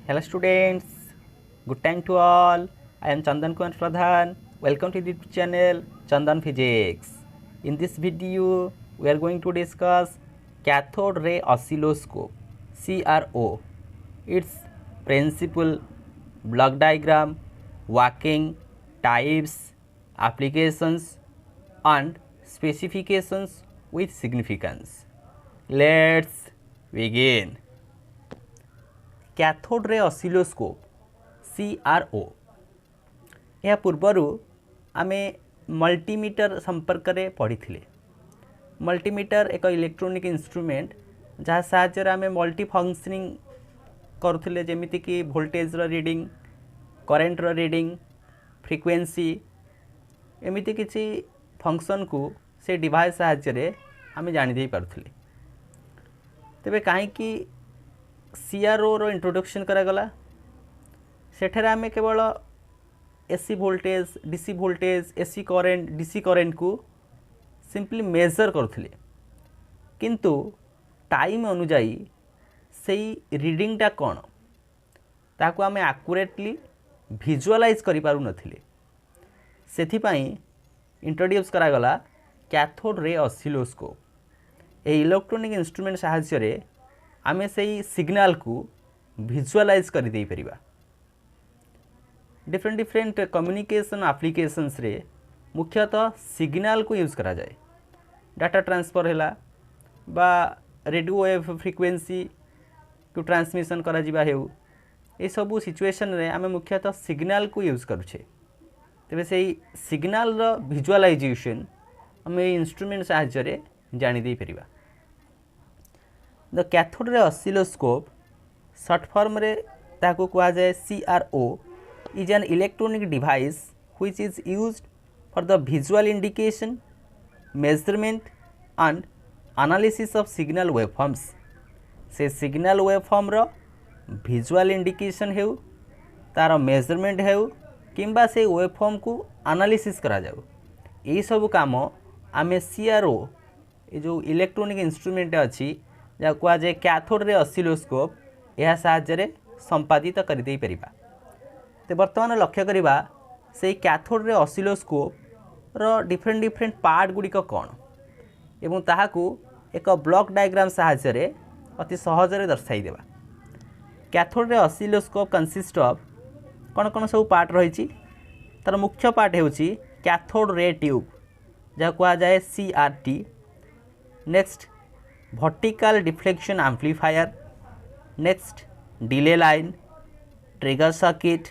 Hello students, good time to all. I am Chandan Kumar Pradhan. Welcome to the channel Chandan Physics. In this video, we are going to discuss cathode ray oscilloscope (CRO), its principle, block diagram, working, types, applications, and specifications with significance. Let's begin. Cathode ray oscilloscope CRO या पूर्वर आमे multimeter संपर्क में पढ़ी थे। Multimeter एक electronic instrument जहाँ साहाय्य आमे मल्टी फंक्शनिंग करुले जमीती कि voltage reading, current reading, frequency एमती किसी फंक्शन को से डिवाइस साहाय्य आमे जानी पारुले। तेबे कहीं CRO रो इंट्रोडक्शन करागला सेठारे आमे केवल AC voltage, DC voltage, AC current, DC current को सिंपली मेजर करुले, किंतु टाइम अनुजाई सेई रीडिंगटा कौन ताको आमे एक्यूरेटली विजुअलाइज करि पारु नथिले। सेथिपाई इंट्रोड्यूस करागला कैथोड रे ऑसिलोस्कोप। ए इलेक्ट्रोनिक इंस्ट्रूमेंट साहाय्य रे आमे सेई सिग्नल को विजुअलाइज कर दे परिबा। डिफरेंट कम्युनिकेशन एप्लीकेशंस रे मुख्यतः सिग्नल को यूज करा जाए। डाटा ट्रांसफर हैला बा रेडियो वेव फ्रिक्वेंसी को ट्रांसमिशन करा जिबा हेउ, ए सबु सिचुएशन रे आमे मुख्यतः सिग्नल को यूज करूछे। तबे सेई सिग्नल रो विजुअलाइजेशन आमे इंस्ट्रूमेंट साहाय्य रे जानि दे परिबा। The cathode ray oscilloscope short form रे ताको कहा जाए CRO is an electronic device which is used for the visual indication, measurement and analysis of signal waveforms. से सिग्नल वेवफॉर्म रो विजुअल इंडिकेशन हेउ, तार मेजरमेंट हेउ किंबा से वेवफॉर्म को एनालिसिस करा जाउ। एई सब काम आमे CRO ए जो इलेक्ट्रॉनिक इंस्ट्रूमेंट अछि जहाँ कह जाए कैथोड रे ऑसिलोस्कोप यह साहाय्य संपादित कर दे परिबा। तो बर्तमान लक्ष्य करिबा से कैथोड रे ऑसिलोस्कोप रो डिफरेंट पार्ट गुड़िक कौन एवं ताहाकू एक ब्लॉक डायग्राम साहाय्य रे अति सहज रे दर्शाई देबा। Cathode ray oscilloscope consist of कौन कौन सब पार्ट रही। तार मुख्य पार्ट हेउची कैथोड रे ट्यूब जहाँ कह जाए CRT। Next vertical deflection amplifier, next delay line, trigger circuit,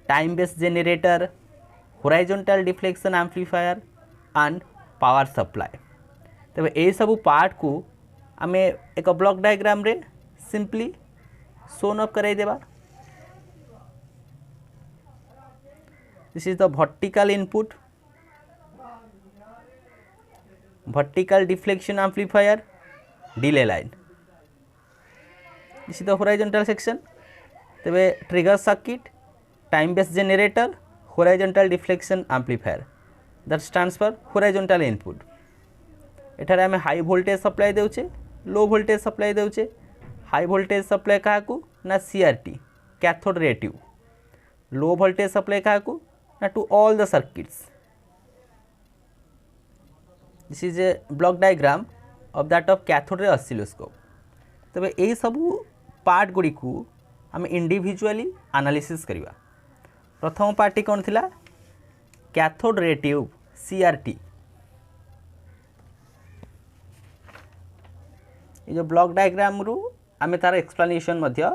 time base generator, horizontal deflection amplifier and power supply. तबे ए सब पार्ट को आमे एक ब्लॉक डायग्राम रे सिंपली शोन अप कराई देबा। This is the vertical input, vertical deflection amplifier, delay line. This is the horizontal section. तबे trigger circuit, time base generator, horizontal deflection amplifier that stands for horizontal input. एठारे आमे high voltage supply देउचे, low voltage supply देउचे। High voltage supply काहाकू ना CRT cathode ray tube, low voltage supply काहाकू ना to all the circuits. This is a block diagram of that of cathode ray oscilloscope. तबे एई सबु part गुडी को आम इंडिविजुअली एनालिसिस करिवा। प्रथम पार्टी कौन थिला? Cathode ray tube CRT। ये जो ब्लॉक डायग्राम रु आमे तार एक्सप्लेनेशन मध्य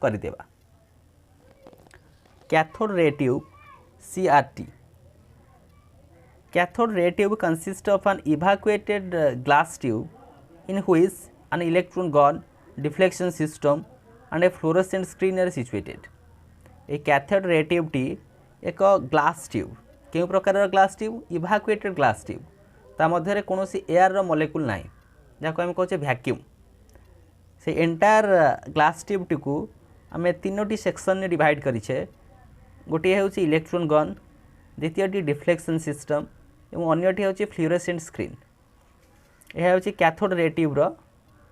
करि देबा। Cathode ray tube CRT। Cathode ray tube consists of an evacuated glass tube in which an electron gun, deflection system and a fluorescent screen are situated. A cathode ray tube टी एक glass tube, केउ प्रकार glass tube? Evacuated glass tube. ता मध्य रे कोनोसी air रो molecule नाही जाको हम कहचे वैक्यूम। से एंटायर ग्लास ट्यूब टी को आमे तीनोटी सेक्शन ने डिवाइड करिछे। गोटे हेउची इलेक्ट्रॉन गन, द्वितीयटी डिफ्लेक्शन सिस्टम एवं अन्यटी हूँ फ्लुओरेसेंट स्क्रीन। यह हूँ कैथोड रे ट्यूब रो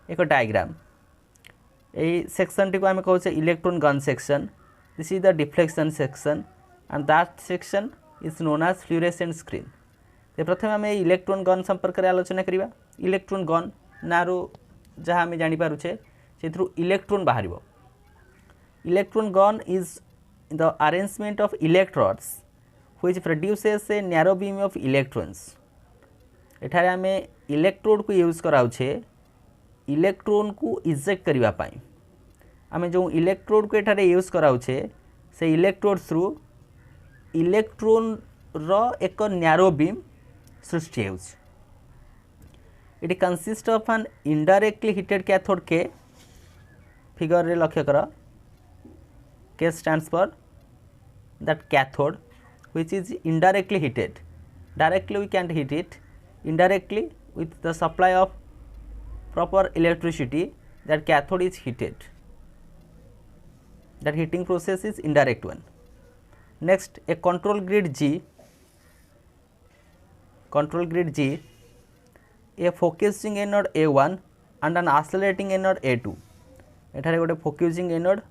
एक डायग्राम। यही सेक्शन टी को आम कहे electron gun section. This is the deflection section and that section is known as fluorescent screen. प्रथम आम इलेक्ट्रॉन गन संपर्क में आलोचना करवा. इलेक्ट्रॉन गन ना जहाँ आम जापारे से इलेक्ट्रॉन बाहर. Electron gun is the arrangement of electrodes which produces a narrow beam of electrons. एठारे आम इलेक्ट्रोड को यूज कराउछे इलेक्ट्रॉन को इजेक्ट करबा पाई. आम जो इलेक्ट्रोड को एठारे यूज कराउछे से इलेक्ट्रोड थ्रू इलेक्ट्रॉन रो एक नैरो बीम सृष्टि होउछ. It consist of an indirectly heated cathode के. फिगर रे लक्ष्य कर के stands for that cathode which is indirectly heated. Directly we can't heat it. Indirectly with the supply of proper electricity that cathode is heated. That heating process is indirect one. Next, a control grid G. Control grid G, a focusing anode A1 and an accelerating anode A2. एठारे गोटे फोक्यूजिंग anode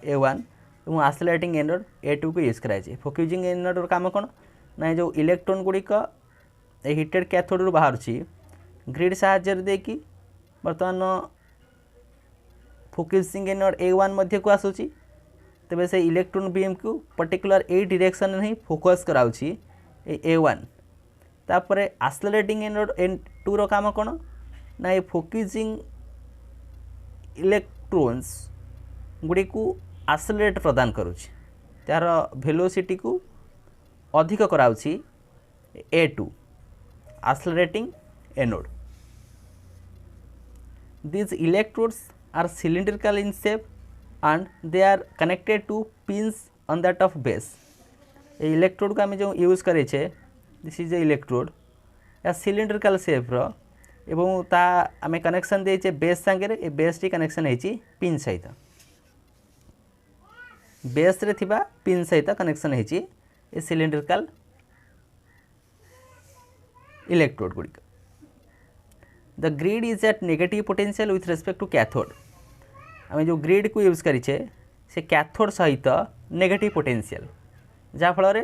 A1 और आसिलेटिंग anode A2 को use कराई. फोक्यूजिंग anode काम कौन ना जो electron गुड़िक heated cathode रु बाहर ग्रिड साहाय्य देकी बर्तमान फोक्यूजिंग एनोड A1 मध्य को आसूची. तेबे से इलेक्ट्रॉन बीम को पर्टिकुलर ए डायरेक्शन में ही फोकस कराउची A1. तापरे आसिलेटिंग एनोड A2 रो काम कौन ना ये फोक्यूजिंग इलेक्ट्रॉन्स गुड़ी को आसिलेट प्रदान करुच्ची. तार वेलोसिटी को अधिक कराउची A2 accelerating anode. These electrodes are cylindrical in shape and they are connected to pins on that of base. ये इलेक्ट्रोड को आम जो यूज करे दिस इज ए इलेक्ट्रोड या सिलिंड्रिकल शेप रो एवं ता आम कनेक्शन देचे बेस सांगे. ए बेस टी कनेक्शन है पिन सहित. बेस रे थिबा पिन सहित कनेक्शन है ए सिलिंड्रिकल इलेक्ट्रोड गुड़िक. The grid is at negative potential with respect to cathode. आम जो ग्रिड को यूज करें से कैथोड सहित नेगेटिव पोटेंशियल जहाँफल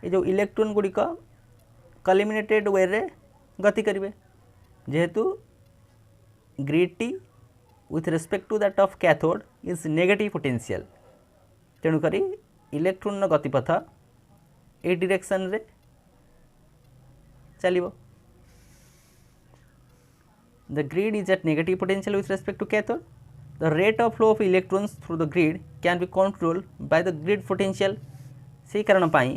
ये जो इलेक्ट्रॉन गुड़िक कलिमिनेटेड वे रे गति करेंगे. जेहेतु ग्रिड टी with respect to that of cathode is negative potential तेणुक इलेक्ट्रॉन गतिपथ ए डायरेक्शन रे चलिबो. The grid is at negative potential with respect to cathode. The rate of flow of electrons through the grid can be controlled by the grid potential. से कारण पाई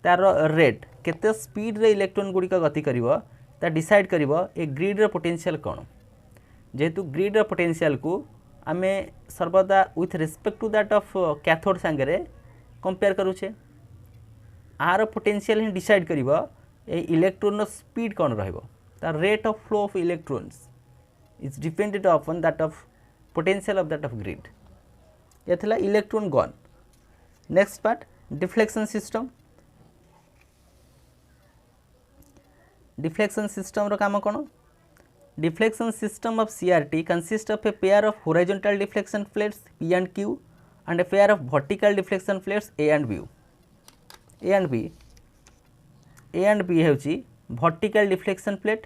तार rate केते speed रे इलेक्ट्रॉन गुड़िक गति करिवो ता डिसाइड करिवो ए ग्रिड रे पोटेंशियल कोन. जेहेतु ग्रिड रे पोटेंशियल को आमे सर्वदा with respect to that of cathode संगे कंपेयर करूचे. आर पोटेंशियल ही डिसाइड करिवो ए इलेक्ट्रॉन स्पीड कौन रहिबो. The rate of flow of electrons is dependent upon that of potential of that of grid. ये थिला electron gun. Next part deflection system. Deflection system रो काम कोन. Deflection system of CRT consists of a pair of horizontal deflection plates P and Q and a pair of vertical deflection plates A and B. A and B. A and B हेउची vertical deflection plate.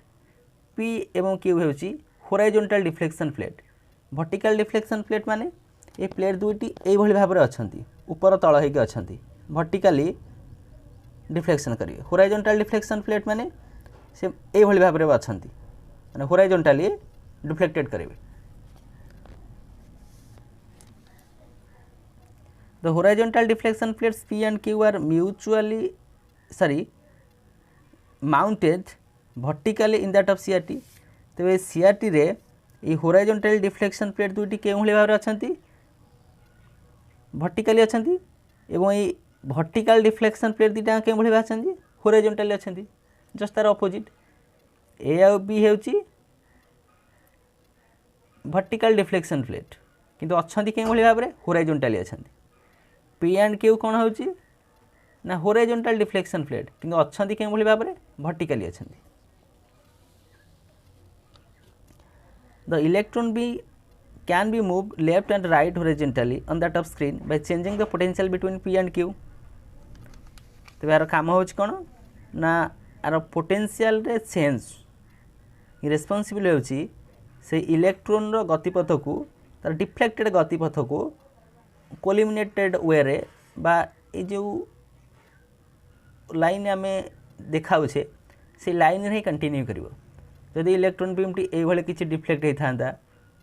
P एवं Q हेउची horizontal deflection plate. Vertical deflection plate माने ये plate दुईटी एई भली भाबरे अछंती ऊपर तळ हेकि अछंती vertically deflection करिवे. होराइजोंटाल डिफ्लेक्शन प्लेट माने से एई भली भाबरे अछंती माने होराइजोंटाली डिफ्लेक्टेड करिवे. The horizontal deflection plates P and Q are mutually mounted vertically in that of CRT. तेज CRT रे ये होराइजोंटाल डिफ्लेक्शन प्लेट दुईटी के भाव अच्छा वर्टिकली अच्छा एवं ये वर्टिकल डिफ्लेक्शन प्लेट दुईटा के भाव अच्छा होराइजोंटाली अच्छा. जस्ट तार अपोजिट ए आउ बी हेउची वर्टिकल डिफ्लेक्शन प्लेट किंतु अच्छा के भाव में होराइजोंटाली अच्छा. P and Q कौन होची ना होराइजोंटाल डिफ्लेक्शन प्लेट किंतु अच्छा के भाव में वर्टिकली अच्छा. The electron be can be moved left and right horizontally on that of screen by changing the potential between P and Q. तो यार काम हो कौन ना यार पोटेंशियल रे चेंज रेस्पॉन्सिबल होची से इलेक्ट्रॉन रो गतिपथ को तार डिफ्लेक्टेड गतिपथ को कोलिमिनेटेड वे रे बा ए जो लाइन आम देखाऊे से लाइन रे कंटिन्यू करिवो जदि इलेक्ट्रॉन बीम टी एभले किछि डिफ्लेक्ट होता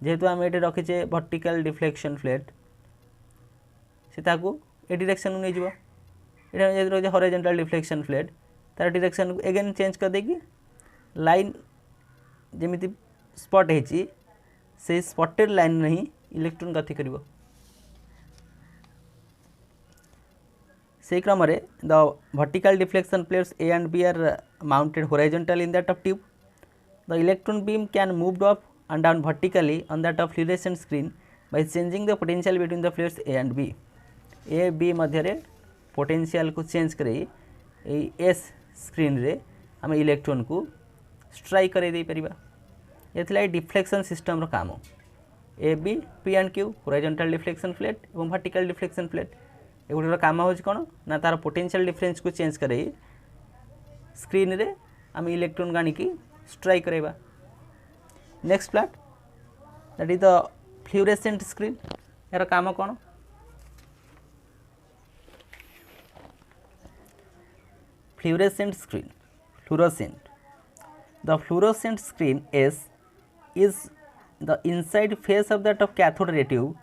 जेहेतु आम ये रखीचे वर्टिकल डिफ्लेक्शन प्लेट से ताकू ए डायरेक्शन नहीं जीवो ये रही हॉरिजॉन्टल डिफ्लेक्शन प्लेट तार डायरेक्शन एगेन चेंज कर देगी लाइन जमी स्पॉट है से स्पॉटेड लाइन में ही इलेक्ट्रॉन गति करिवो से क्रम the vertical deflection plates A and B are mounted horizontally in that of tube. The electron beam can moved up and down vertically on that of fluorescent screen by changing the potential between the plates A and B. A B Madhya potential को change कर S screen रे आम electron को strike कर दे परिबा ये deflection system रो काम A B P and Q horizontal deflection plate और वर्टिकल डिफ्लेक्शन प्लेट एगुड़ार काम हो कौन ना तार पोटेंशियल डिफरेंस को चेंज कर स्क्रीन रे आम इलेक्ट्रॉन गाणी की स्ट्राइक करवा next plate that is the fluorescent screen यार काम कौन fluorescent screen the fluorescent screen is the inside face of that of cathode ray tube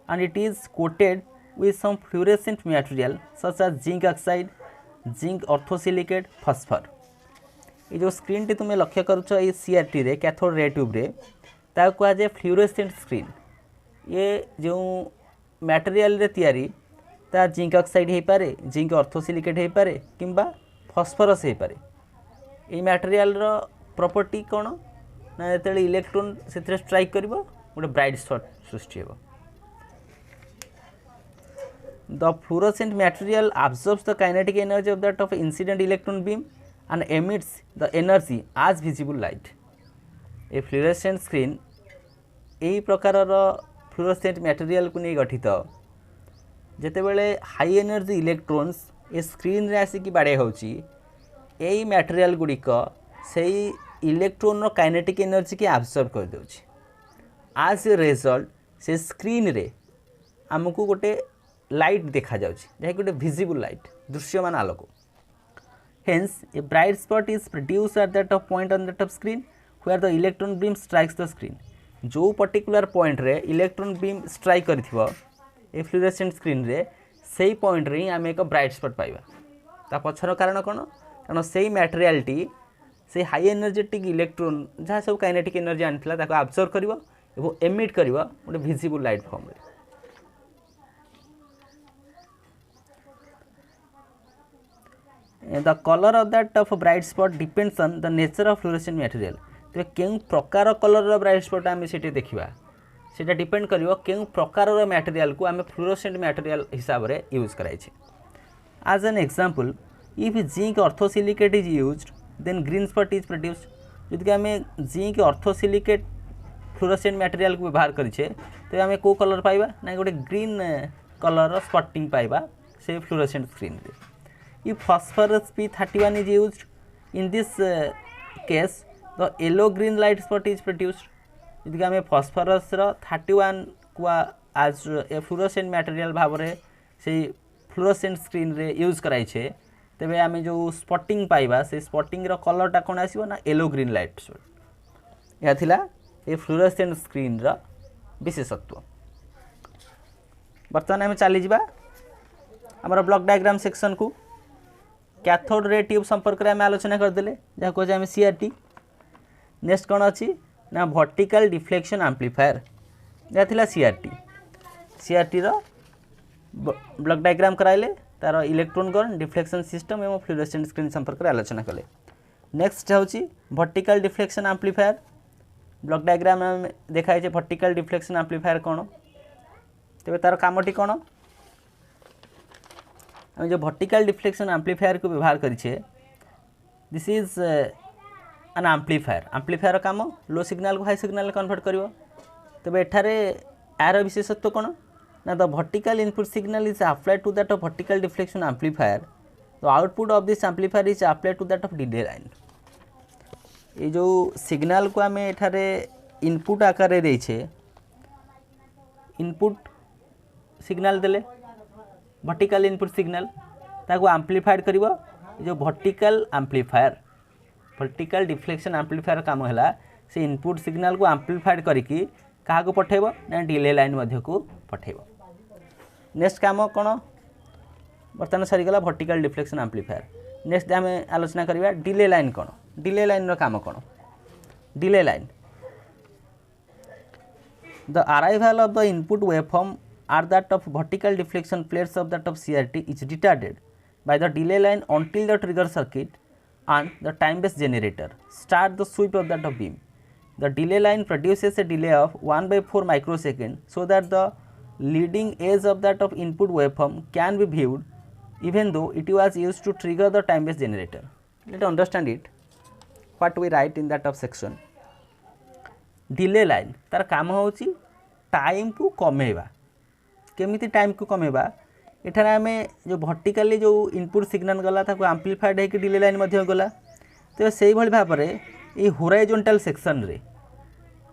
and it is coated with some fluorescent material such as zinc oxide zinc orthosilicate phosphor ये जो screen T तुम्हें लक्ष्य करुच ये CRT रे cathode ray tube रे ता कह जाए फ्लूरेसेंट स्क्रीन ये जो मटेरियल रे तैयारी ता जिंक ऑक्साइड हो पारे जिंक ऑर्थोसिलिकेट हो पारे किंबा फॉस्फोरस हो पारे ये मटेरियल रो प्रॉपर्टी कौन ना जो इलेक्ट्रॉन से स्ट्राइक कर गोटे ब्राइट स्पॉट सृष्टि हो the fluorescent material absorbs the kinetic energy of that of incident electron beam and emits the energy as visible light. ए फ्लूरोसेंट स्क्रीन यही प्रकार फ्लूरोसेंट मटेरियल को नहीं गठित जेतेबेले हाई एनर्जी इलेक्ट्रॉन्स ए स्क्रीन रे आसिक बाड़े होची यही मटेरियल गुड़िक से इलेक्ट्रॉन रो काइनेटिक एनर्जी की एब्जॉर्ब कर देउची आज ए रिजल्ट से स्क्रीन रे आमको गोटे लाइट देखा जाउची जहा गोटे विजिबल लाइट दृश्यमान आलोक hence a bright spot is produced at that of point on that of screen where the electron beam strikes the screen जो पर्टिकुलर पॉइंट रे इलेक्ट्रॉन बीम स्ट्राइक करथिबो ए फ्लूरोसेंट स्क्रीन रे सेही पॉइंट रे आम एक ब्राइट स्पॉट पाइबा ता पछर कारण कोन कारण सेही मटेरियलटी से हाई एनर्जेटिक इलेक्ट्रॉन जहाँ सब काइनेटिक एनर्जी आनिथिला ताको एब्जॉर्ब करिवो एवं एमिट करिवो गोटे विजिबल लाइट फॉर्म रे the color of that of bright spot depends on the nature of fluorescent material तो केउ प्रकार कलर रो ब्राइट स्पॉट आम से देखा सेटा डिपेंड करिवो केउ प्रकार रो मटेरियल को आम फ्लूरोसेंट मटेरियल हिसाब रे यूज कराई छे as an example if zinc orthosilicate is used then green spot is produced जदि आम जिंक ऑर्थोसिलिकेट फ्लूरोसेंट मटेरियल को व्यवहार करिछे तो आम को कलर पाइबा ना गोटे ग्रीन कलर स्पॉटिंग पाइबा से फ्लूरोसेंट स्क्रीन रे if phosphorus P31 is used in this case the yellow green light spot is produced यदि आम phosphorus 31 को आज ए फ्लूरोसेंट मटेरियल भाव रे से फ्लूरोसेंट स्क्रीन रे यूज कराई छे तेबे आम जो स्पॉटिंग पाइबा से स्पॉटिंग रो कलरटा कोन आसीबो ना येलो ग्रीन लाइट स्पॉट या थिला ए फ्लूरोसेंट स्क्रीन रो विशेषत्व बर्तमान आम चली जिबा हमर ब्लॉक डायग्राम सेक्शन को कैथोड रे ट्यूब संपर्क में आम आलोचना करदे जहाँ कहे आम सीआरटी नेक्स्ट कौन अच्छी ना वर्टिकल डिफ्लेक्शन एम्प्लीफायर यह थिला सीआरटी सीआरटी रो ब्लॉक डायग्राम कराइले तार इलेक्ट्रॉन गन डिफ्लेक्शन सिस्टम एवं फ्लूरोसेंट स्क्रीन संपर्क में आलोचना कले नेक्स्ट होची vertical deflection amplifier block diagram में देखाई वर्टिकल डिफ्लेक्शन एम्प्लीफायर कौन तेज तार कामटी कौन हम जो वर्टिकल डिफ्लेक्शन एम्प्लीफायर को व्यवहार करिछे दिस इज एन एम्प्लीफायर काम लो सिग्नल को हाई सिग्नल कन्वर्ट करिवो तबे एठारे यार विशेषत्व कौन ना the vertical input signal is applied to that of vertical deflection amplifier the output of this amplifier is applied to that of delay line ये जो सिग्नल को आम एठारे इनपुट आकार देछे इनपुट सिग्नल देले वर्टिकल इनपुट सिग्नल ताको amplified करिवो जो vertical amplifier vertical deflection amplifier काम है से इनपुट सिग्नल को एम्पलीफाइड करिकी क्या पठेब ना डिले लाइन मध्य को पठेब नेक्स्ट काम कौन बर्तमान सरीगला वर्टिकल डिफ्लेक्शन एम्पलीफायर नेक्स्ट आम आलोचना करवा डिले लाइन कौन डिले लाइन रो काम कौन delay line the arrival of the input waveform are that of vertical deflection plates of that of CRT is retarded by the delay line until the trigger circuit and the time based generator start the sweep of that of beam. The delay line produces a delay of 1/4 microsecond so that the leading edge of that of input waveform can be viewed even though it was used to trigger the time based generator. Let us understand it what we write in that of section. Delay line तार काम होची time को कमेवा केमिति time को कमेवा एठार आम जो vertically जो input signal गला एम्पलीफाइड होकर डिले लाइन गला तो से भाव में ये होराइजोनटाल सेक्शन रे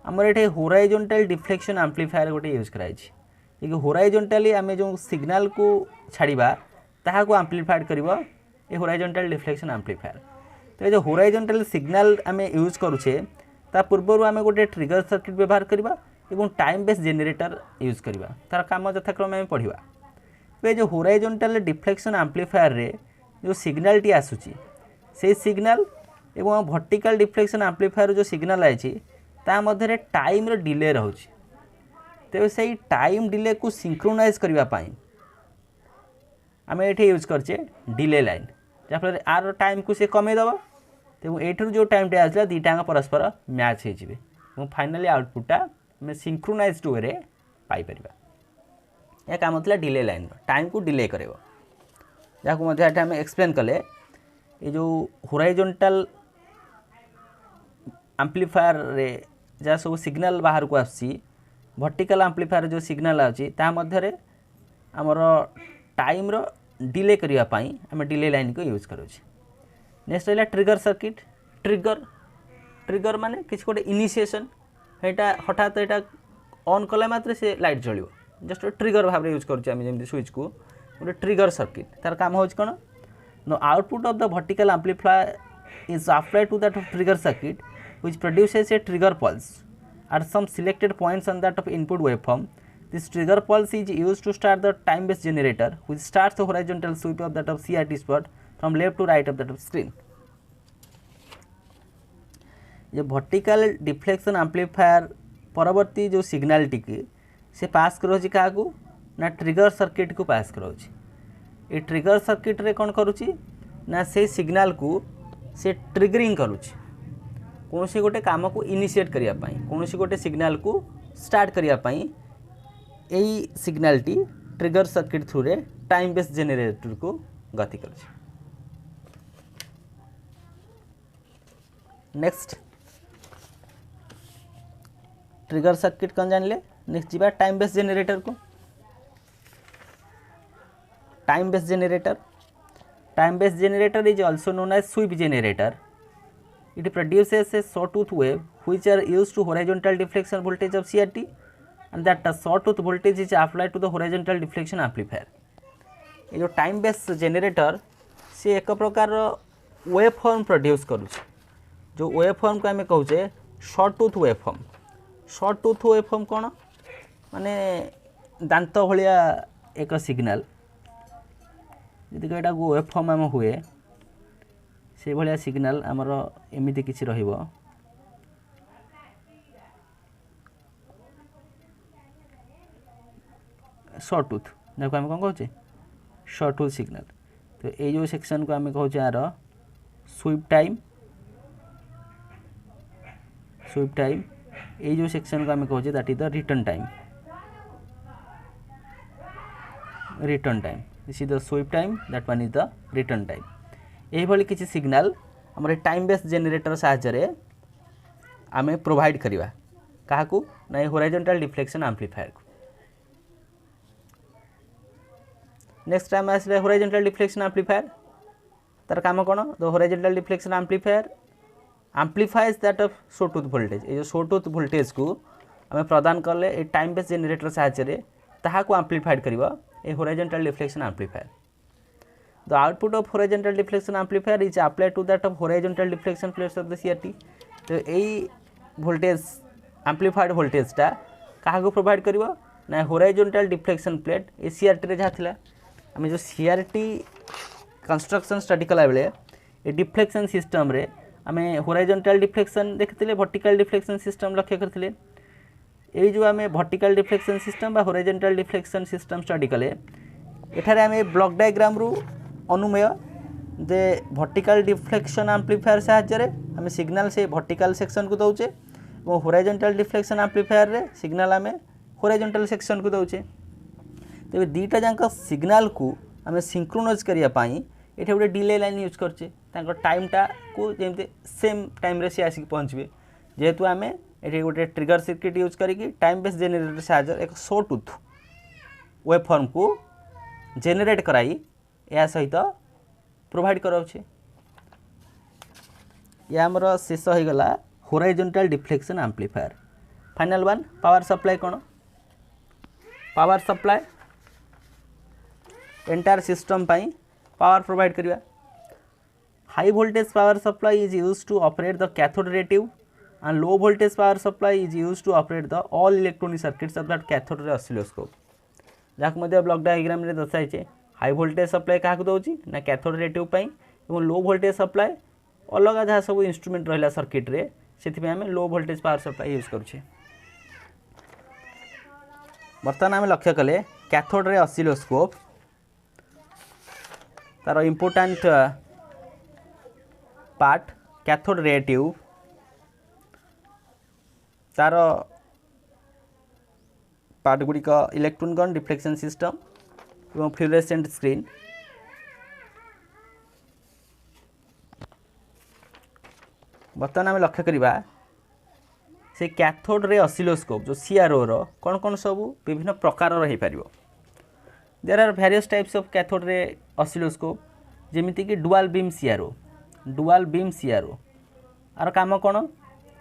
आमर ये होराइजोनटाल डिफ्लेक्शन एम्पलीफायर गोटे यूज कराई होराइजोनटाली आम जो सिग्नल को छाड़ा ताको एम्पलीफाइड कर होराइजोनटाल डिफ्लेक्शन एम्पलीफायर तो ये जो होराइजोनटाल सिग्नल आम यूज करुचे ता पूर्व आम गोटे ट्रिगर सर्किट व्यवहार करवा एवं टाइम बेस्ड जेनेरेटर यूज करवा तार काम यथाक्रम आम पढ़ा तो जो होराइजोनटाल डिफ्लेक्शन एम्पलीफायर रे जो सिग्नल टी आसूची से सिग्नल एवं वर्टिकल डिफ्लेक्शन एम्पलीफायर जो सिग्नल आई ता मध्य टाइम रो डिले रोचे तो से टाइम डिले को सिंक्रोनाइज करने आम ये यूज करचे डिले लाइन जहाँफल आर टाइम को सी कमेदब तो ये जो टाइम टे आसला दीटा परस्पर मैच हो फाइनाली आउटपुटा आम सिंक्रोनाइज्ड वे पाइपर यह काम होता डिले लाइन टाइम को डिले कर जहाँ आम एक्सप्लेन कले ये जो होराइजोनटाल एम्पलीफायर रे जहाँ सब सिग्नल बाहर को आसी वर्टिकल एम्पलीफायर जो सिग्नल अच्छी मध्य आमर टाइम रो डिले करने आम डिले लाइन को यूज करुँ नेक्स्ट रहा ट्रिगर सर्किट ट्रिगर ट्रिगर माने किसी गोटे इनिशिएशन यहाँ हठात यहाँ ऑन कला मात्र से लाइट जलियो जस्ट ट्रिगर भाव यूज करें स्विच को गोटे ट्रिगर सर्किट तार काम हो कौन no output of the vertical amplifier is applied to that of trigger circuit which produces a trigger pulse at some selected points on that of input waveform. This trigger pulse is used to start the time based generator which starts the horizontal sweep of that of CRT spot from left to right of that of screen. जो vertical deflection amplifier परवर्ती जो signal T से पास करोची क्या ना trigger circuit को पास करोची ये trigger circuit रे कौन करुची ना से सिग्नल को से ट्रिगरिंग करुची कौन सी गोटे काम को इनिशिएट करने कौन सी गोटे सिग्नल को स्टार्ट करने यही signal T trigger circuit through रे टाइम बेस्ड जेनेरेटर को गति कर नेक्स्ट ट्रिगर सर्किट कौन जानले नेक्स्ट जीवा टाइम बेस्ड जेनेरेटर को time based generator is also known as sweep generator. It produces a sawtooth wave which are used to horizontal deflection voltage of CRT and that sawtooth voltage is applied to the horizontal deflection amplifier. ये जो time base generator से एक प्रकार wave form produce करुछ जो wave form को आम कहूचे sawtooth wave form. Sawtooth wave form कौन माने दांत भलिया एक सिग्नल यदि एटा वेव फॉर्म आम हुए से भाया सिग्नल आमर एमती किसी रहिबो सॉटूथ जहाँ आम कौन कहे सॉटूथ सिग्नल. तो ये जो सेक्शन को आम कहे यार स्वीप टाइम ये जो सेक्शन को आम कहे that is the return time this is the SVEEP time that one is the return time. यही भली किसी सिग्नल आम टाइम बेस्ड जेनेरेटर साहाय्य आम प्रोवाइड करवा क्या ना होराइजोनटाल डिफ्लेक्शन एम्पलीफायर को नेक्स्ट टाइम आसले होराइजोनटाल डिफ्लेक्शन एम्पलीफायर तार काम कौन the horizontal deflection amplifier amplifies that of sawtooth voltage ये जो शॉटूथ वोल्टेज को आम प्रदान कले ए टाइम बेस जेनरेटर साहाय्य ताहाको एम्पलीफाइड करिवो ए horizontal deflection amplifier the output of horizontal deflection amplifier is applied to that of horizontal deflection plates of the CRT तो यही वोल्टेज एम्पलीफाइड वोल्टेजटा क्या प्रोवाइड करिवो ना होराइजोनटाल डिफ्लेक्शन प्लेट ए सीआरटी रे जहाँ थिला आम जो सीआरटी कंस्ट्रक्शन स्टडी कला बेले ए डिफ्लेक्शन सिस्टम रे आम होराइजोनटाल डिफ्लेक्शन देखते वर्टिकल डिफ्लेक्शन सिस्टम लक्ष्य करते ये जो आम वर्टिकल डिफ्लेक्शन सिस्टम बा होराइजोनटाल डिफ्लेक्शन सिस्टम स्टडी कले एठार आम ब्लॉक डायग्राम रु अनुमेय जे वर्टिकल डिफ्लेक्शन एम्पलीफायर साहाय्य आम सिग्नल से वर्टिकल सेक्शन को दौचे और होराइजोनटाल डिफ्लेक्शन एम्पलीफायर रे सिग्नल आम होराइजोनटाल सेक्शन को दौचे तेज दीटा जाक सिग्नल को आम सिंक्रोनाइज करने ये गोटे डिले लाइन यूज करचे टाइमटा को जमी सेम टाइम सी आसिक पहुँचे जेहेतु आम ये गोटे ट्रिगर सर्किट यूज करी टाइम बेस जेनेरेटर साहाय्य एक शॉटूथ वेव फॉर्म को जेनेरेट कराई या सहित प्रोवाइड कराऊे या आमर शेष हो गला horizontal deflection amplifier final one power supply कौन पावर सप्लाई एंटायर सिस्टम पाई पावर प्रोवाइड करिवा high voltage power supply is used to operate the cathode ray tube and low voltage power supply is used to operate the all electronic circuits of that cathode ray oscilloscope जहाँ मध्य block diagram रे दर्शाइछे high voltage supply क्या दौची ना cathode ray tube और लो voltage supply अलग जहाँ सब instrument रहा circuit रे से आम low voltage power supply use करुचे बर्तमान आम लक्ष्य कले कैथोड रे ऑसिलोस्कोप तार important part cathode ray tube तार पार्ट गुड़िक इलेक्ट्रॉन गन डिफ्लेक्शन सिस्टम और फ्लुओरेसेंट स्क्रीन बर्तमान आम लक्ष्य करवा से कैथोड रे ऑसिलोस्कोप जो सीआरओ रो कौन कौन सब विभिन्न प्रकार हो पार there are various types of cathode ray oscilloscope जेमिति कि डुअल बीम सीआरओ आर काम कौन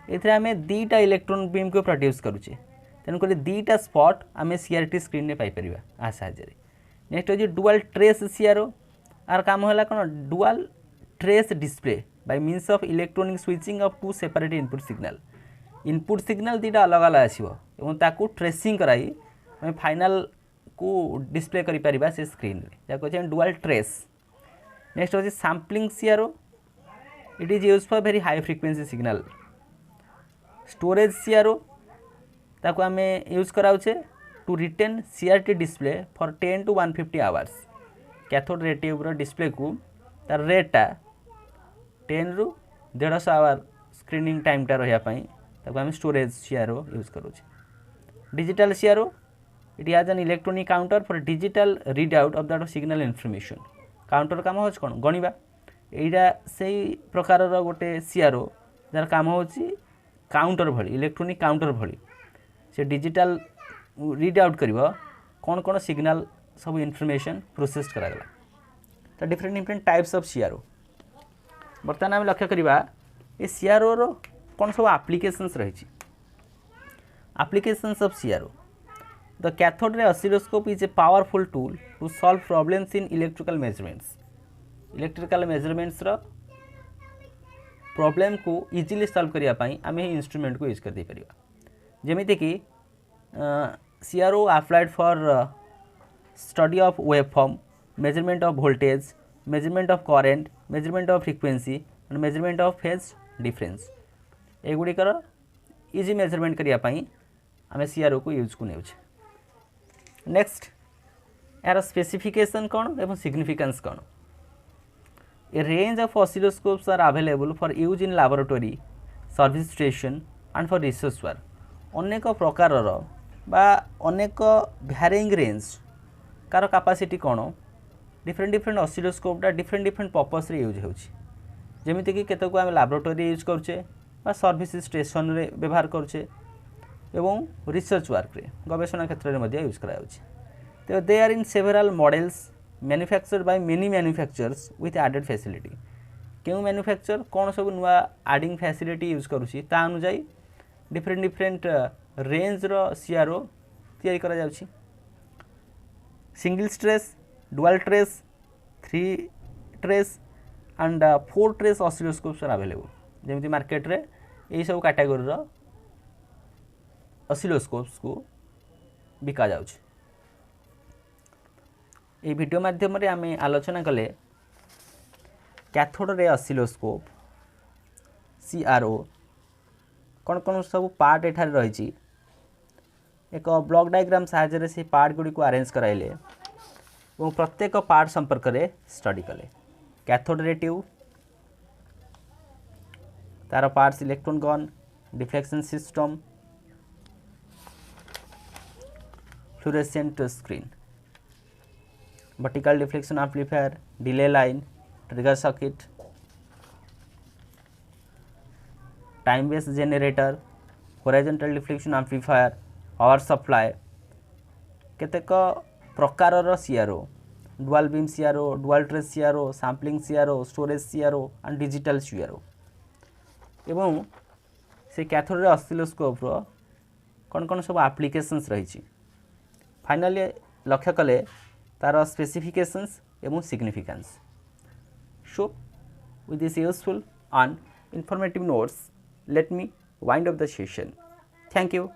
ये आम दीटा इलेक्ट्रॉन बीम को प्रोड्यूस करुचे तेणुक दीटा स्पॉट आम सीआरटी स्क्रीन में पाइपर आ साहाय्य नेक्स्ट हूँ डुअल ट्रेस सीआरओ आर काम है कौन dual trace display by means of electronic switching of two separate input signal दीटा अलग अलग आसो ट्रेसिंग कराई आम फाइनल को डिस्प्ले करा से स्क्रीन जहाँ डुअल ट्रेस नेक्स्ट हूँ sampling CRO it is use for very high frequency signal storage CRO ताको आम यूज कराऊे to retain CRT display for 10 to 150 hours cathode ray tube display को तार रेटा 10 ରୁ 150 आवर स्क्रीनिंग टाइमटा रही आम स्टोरेज सीआरओ यूज करुचे digital CRO it has an electronic counter for digital read out of that signal information counter काम हो कौन गणवा यहाँ से प्रकार गोटे सीआरओ जार काम हो काउंटर भली इलेक्ट्रॉनिक काउंटर भली से डिजिटल रीड आउट करिवो कौन कौन सिग्नल सब इनफॉरमेशन प्रोसेस करागला तो डिफरेंट टाइप्स ऑफ सीआरओ बर्तमान आम लक्ष्य करवा ये सीआरओ रो कौन सब एप्लिकेशंस रही applications of CRO the cathode ray oscilloscope is a powerful tool to solve problems in electrical measurements रो प्रॉब्लम को इजीली सॉल्व करने आम इंस्ट्रूमेंट को यूज कर दे परिया जेमिति कि CRO applied for study of waveform measurement of voltage measurement of current measurement of frequency and measurement of phase difference एगुड़िकर इजी मेजरमेंट करने आम सीआरओ को यूज को ने नेक्स्ट यार स्पेसिफिकेशन कौन एवं सिग्निफिकेंस कौन A range of oscilloscopes are available for use in laboratory, service station and for research work. अनेक प्रकार बा अनेक भ्यारिंग रेंज कार कैपेसिटी कौन डिफरेंट ऑसिलोस्कोपटा डिफरेंट पर्पस रे यूज होमिति कि केतक आम लैबोरेटरी यूज करुचे बा सर्विस स्टेशन रे व्यवहार करुचे एवं रिसर्च वर्क रे गवेषणा क्षेत्र में यूज कराउछि तो they are in several models manufacture by many manufacturers with added facility क्यों मैन्युफैक्चर कौन सब नुआ एडिंग फैसिलिटी यूज करुँची ता अनुजाई डिफरेंट डिफरेंट रेंज रो सीआरओ तैयारी करा जाउची single trace dual trace 3 trace and 4 trace oscilloscopes are available जमी मार्केट रे यही सब कैटेगोरी रो ऑसिलोस्कोप्स को बिका जाउची ये वीडियो माध्यम रे आमे आलोचना कले कैथोड रे ऑसिलोस्कोप सीआरओ कौन कौन सब पार्ट एठार रही एक ब्लॉक डायग्राम साहाय्य से पार्ट गुड़ी को अरेंज कराइले और प्रत्येक पार्ट संपर्क में स्टडी कले कैथोड रे ट्यूब तार parts electron gun deflection system fluorescent screen vertical deflection amplifier delay line trigger circuit time base generator horizontal deflection amplifier power supply केतेक प्रकार CRO dual beam CRO dual trace CRO sampling CRO storage CRO and digital CRO एवं से cathode oscilloscope रो कौन कौन सब applications रही finally लक्ष्य कले तार स्पेसिफिकेशंस एवं significance so with this useful and informative notes let me wind up the session. Thank you.